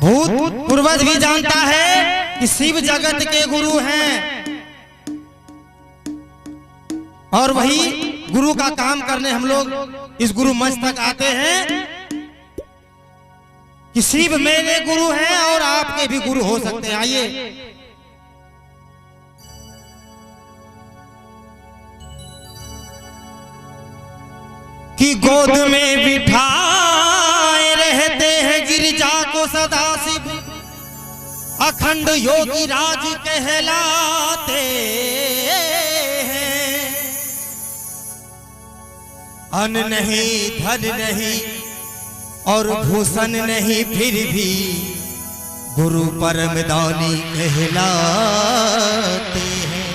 भूत पूर्वज भी जानता है कि शिव जगत के गुरु हैं, और वही गुरु का काम करने हम लोग इस गुरु मंच तक आते हैं कि शिव मेरे गुरु हैं और आपके भी गुरु हो सकते हैं। आइए कि गोद में बिठाए रहते हैं गिरिजा को सदा शिव, अखंड योगी राज कहलाते हैं। अन्न नहीं धन नहीं और भूषण नहीं, फिर भी गुरु परम दानी कहलाते हैं।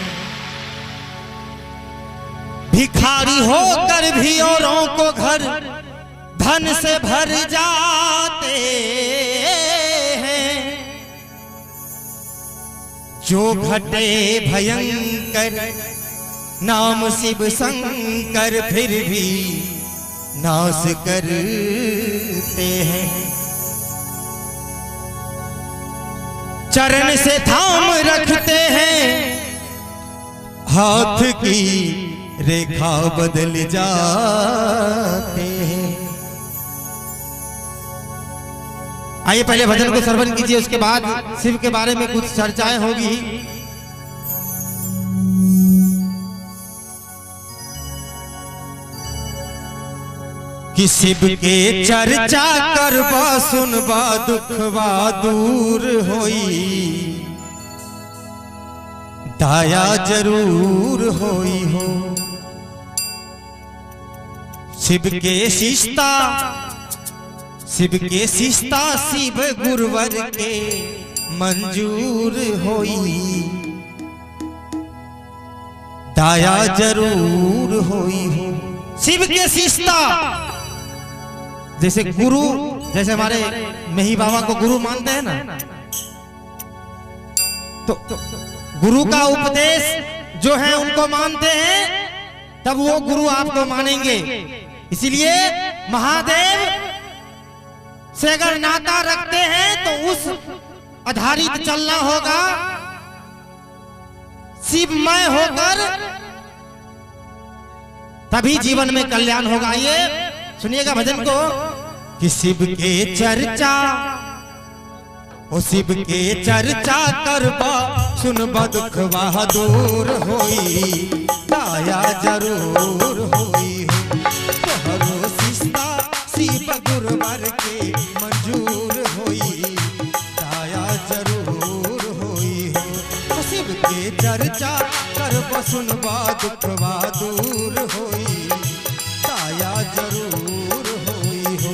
भिखारी होकर भी औरों को घर धन से भर जाते हैं। जो घटे भयंकर नाम शिव शंकर, फिर भी नाश करते हैं। चरण से थाम रखते हैं, हाथ की रेखा बदल जाते हैं। आइए पहले भजन को श्रवण कीजिए, उसके बाद शिव के बारे में कुछ चर्चाएं होगी। कि शिव के चर्चा करबा सुनबा दुखवा दूर होई, दाया जरूर होई हो। शिव के शिष्टा शिव गुरुवर के मंजूर होई, दाया जरूर होई हो। शिव के शिष्टा जैसे गुरु, जैसे हमारे मेही बाबा को गुरु मानते हैं ना, तो गुरु का उपदेश जो है उनको मानते हैं, तब वो गुरु आपको मानेंगे। इसीलिए महादेव से अगर नाता रखते हैं तो उस आधारित चलना होगा, शिवमय होकर, तभी जीवन में कल्याण होगा। ये सुनिएगा भजन को कि शिव के चर्चा, ओ शिव के चर्चा करबा सुनबा दुखवा दूर होई, दाया जरूर होई हो। तोहरो शिष्टा शिव गुरुवर के मंजूर होई, दाया जरूर होई हो। तो शिव के चर्चा करबा सुनबा दुखवा दूर होई, दाया जरूर होई हो।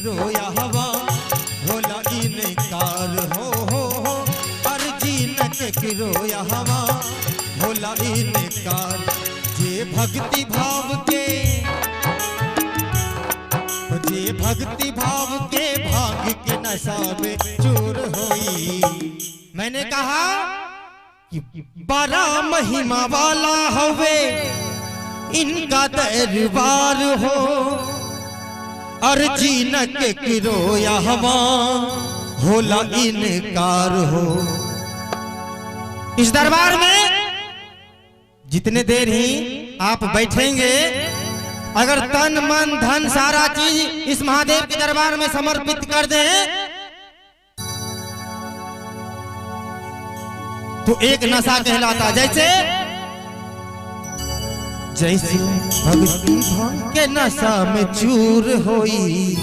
रोया हवा भोला इनकार हो, अर्जी नक रोया हवा भोला इनकार। जे भक्ति भाव के, जे भक्ति भाव के भाग के नशा में चूर होई। मैंने कहा कि बड़ा महिमा वाला हवे इनका दरबार हो, अर्जी न के रोया हवा भोला इनकार हो। इस दरबार में जितने देर ही आप बैठेंगे, अगर तन मन धन सारा चीज इस महादेव के दरबार में समर्पित कर दें, तो एक नशा कहलाता। जैसे जैसे भक्ति भाव के नशा में चूर होई,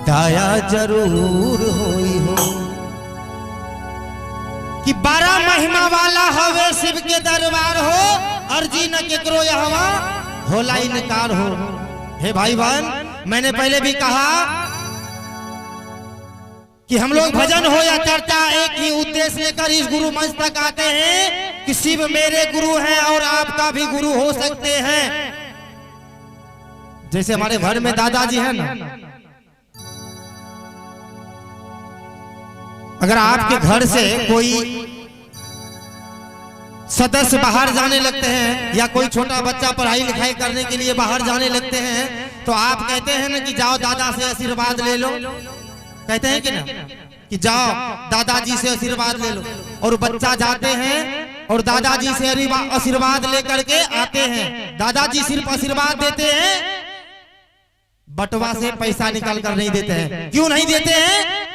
दाया जरूर होई हो। कि 12 महिमा वाला हवे शिव के दरबार हो, अर्जी न केकरो यहवा होला इनकार हो। हे भाई बहन, मैंने पहले भी कहा कि हम लोग भजन हो या चर्चा एक ही उद्देश्य लेकर इस गुरु मंच तक आते हैं कि शिव मेरे गुरु हैं और आपका भी गुरु हो सकते हैं। जैसे हमारे घर में दादाजी हैं ना, अगर आपके घर से कोई सदस्य बाहर जाने लगते हैं या कोई छोटा बच्चा पढ़ाई लिखाई करने के लिए बाहर जाने लगते हैं, तो आप कहते हैं ना कि जाओ दादा से आशीर्वाद ले लो, कहते हैं कि ना कि जाओ दादाजी से आशीर्वाद ले लो। और बच्चा जाते हैं और दादाजी से आशीर्वाद लेकर के आते हैं। दादाजी सिर्फ आशीर्वाद देते हैं, बटवा से पैसा निकाल कर नहीं देते हैं। क्यों नहीं देते हैं?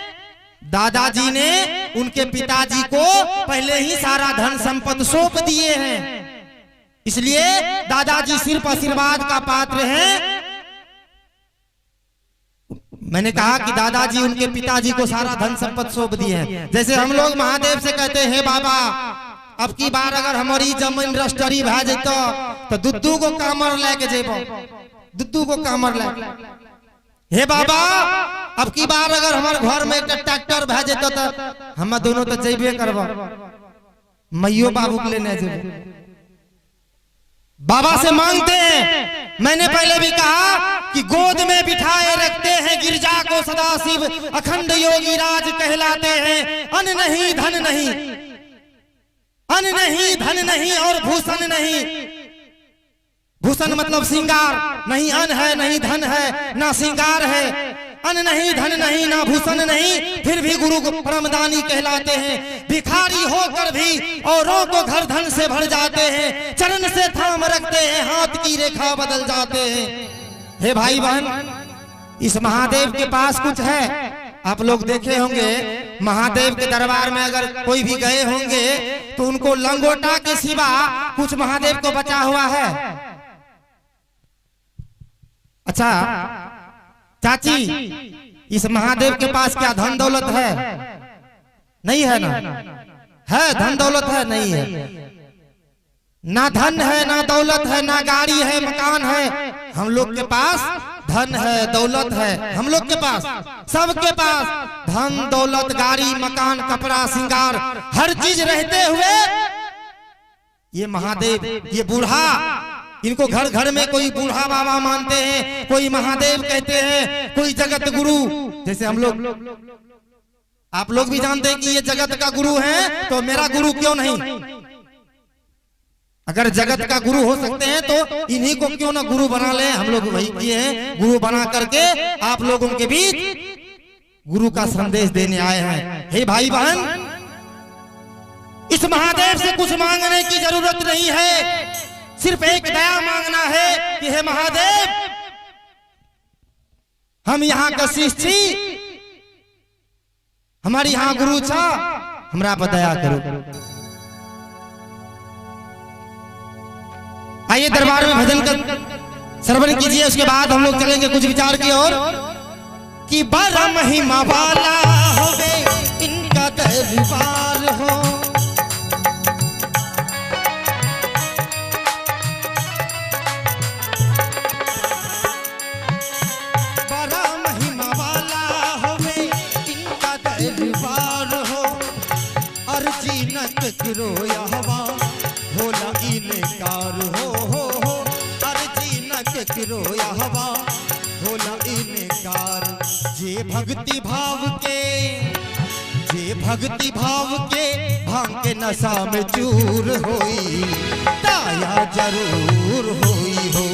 दादाजी ने उनके पिताजी को पहले ही सारा धन संपत्ति सौंप दिए हैं, इसलिए दादाजी सिर्फ आशीर्वाद का पात्र हैं। मैंने कहा कि दादाजी उनके पिताजी को सारा धन संपत्ति सौंप दिए हैं। जैसे हम लोग महादेव से कहते हैं, बाबा अब की बार अगर हमारी जमीन रजिस्ट्री भा जतो तो दुद्दू को कामर लेके जेबो, दुद्दू को कामर ले। हे बाबा अब की बार अगर हमारे घर में एक ट्रैक्टर भा जतो तो हम दोनों तो जेबे करबो, मैयो बाबू के लेने जेबो। बाबा से मांगते हैं। मैंने पहले भी कहा कि गोद में बिठाए रखते हैं गिरजा को सदा शिव, अखंड योगी राज कहलाते हैं। अन्न नहीं धन नहीं, अन्न नहीं धन नहीं और भूषण नहीं। भूषण मतलब श्रृंगार, नहीं अन्न है नहीं धन है ना श्रृंगार है। अन्न नहीं धन नहीं ना भूषण नहीं, फिर भी गुरु को परमदानी कहलाते हैं। भिखारी होकर भी औरों को घर धन से भर जाते हैं। चरण से थाम रखते हैं, हाथ की रेखा बदल जाते हैं। हे भाई बहन, इस महादेव के पास कुछ है। आप लोग देखे होंगे महादेव के दरबार में अगर कोई भी गए होंगे तो उनको लंगोटा के सिवा कुछ महादेव को बचा हुआ है। अच्छा चाची, इस महादेव के पास क्या धन दौलत है? नहीं है ना? है धन दौलत है? नहीं है। ना धन है ना दौलत है, ना गाड़ी है मकान है। हम लोग के पास धन है दौलत है, हम लोग के पास, सबके पास धन दौलत गाड़ी मकान कपड़ा श्रृंगार हर चीज रहते हुए ये महादेव, ये बूढ़ा, इनको घर घर में कोई बूढ़ा बाबा मानते हैं, कोई महादेव कहते हैं, कोई जगत गुरु। जैसे हम लोग, आप लोग भी जानते हैं कि ये जगत का गुरु है, तो मेरा गुरु क्यों नहीं? अगर जगत का गुरु हो सकते हैं तो इन्हीं को क्यों ना गुरु बना ले। हम लोग वही किए हैं, गुरु बना करके आप लोगों के बीच गुरु का संदेश देने आए हैं। हे भाई बहन, इस महादेव से कुछ मांगने की जरूरत नहीं है, सिर्फ एक दया मांगना है कि हे महादेव, हम यहाँ का शिष्य छी, हमारी यहाँ गुरु छा, हमरा पर दया करो। आइए दरबार में भजन कर श्रवण कीजिए, उसके बाद हम लोग चलेंगे कुछ विचार की ओर। कि बड़ा महिमा वाला होवे इनका दरबार हो, बड़ा महिमा वाला होवे इनका दरबार हो। अर्जी न करो हवा होला इनकार हो, अर्जी न करो हवा होला इनकार। जे भक्ति भाव के, जे भक्ति भाव के भांग के नशा में चूर होई, दया जरूर होई हो।